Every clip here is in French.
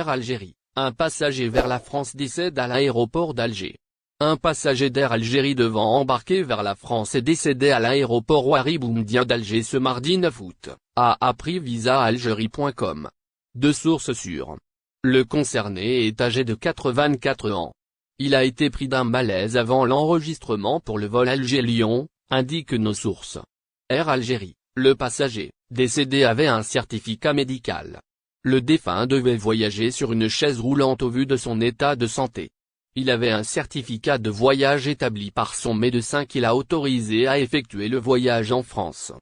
Air Algérie, un passager vers la France décède à l'aéroport d'Alger. Un passager d'Air Algérie devant embarquer vers la France est décédé à l'aéroport Ouari Boumediene d'Alger ce mardi 9 août, a appris visaalgérie.com. De sources sûres. Le concerné est âgé de 84 ans. Il a été pris d'un malaise avant l'enregistrement pour le vol Alger-Lyon, indiquent nos sources. Air Algérie, le passager, décédé avait un certificat médical. Le défunt devait voyager sur une chaise roulante au vu de son état de santé. Il avait un certificat de voyage établi par son médecin qui l'a autorisé à effectuer le voyage en France.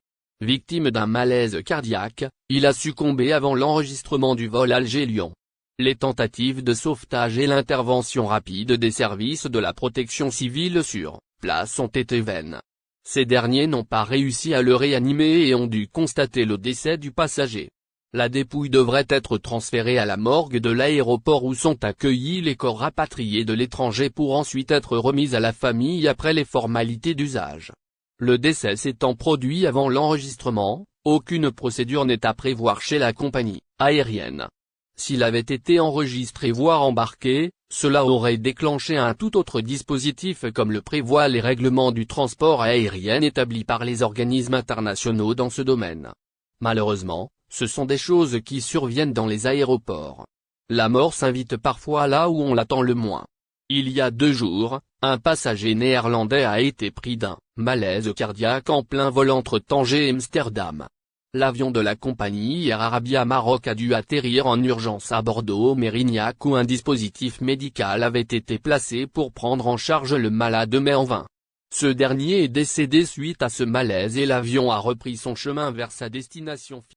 Victime d'un malaise cardiaque, il a succombé avant l'enregistrement du vol Alger-Lyon. Les tentatives de sauvetage et l'intervention rapide des services de la protection civile sur place ont été vaines. Ces derniers n'ont pas réussi à le réanimer et ont dû constater le décès du passager. La dépouille devrait être transférée à la morgue de l'aéroport où sont accueillis les corps rapatriés de l'étranger pour ensuite être remis à la famille après les formalités d'usage. Le décès s'étant produit avant l'enregistrement, aucune procédure n'est à prévoir chez la compagnie aérienne. S'il avait été enregistré voire embarqué, cela aurait déclenché un tout autre dispositif comme le prévoient les règlements du transport aérien établis par les organismes internationaux dans ce domaine. Malheureusement, ce sont des choses qui surviennent dans les aéroports. La mort s'invite parfois là où on l'attend le moins. Il y a 2 jours, un passager néerlandais a été pris d'un malaise cardiaque en plein vol entre Tanger et Amsterdam. L'avion de la compagnie Air Arabia Maroc a dû atterrir en urgence à Bordeaux-Mérignac où un dispositif médical avait été placé pour prendre en charge le malade mais en vain. Ce dernier est décédé suite à ce malaise et l'avion a repris son chemin vers sa destination finale.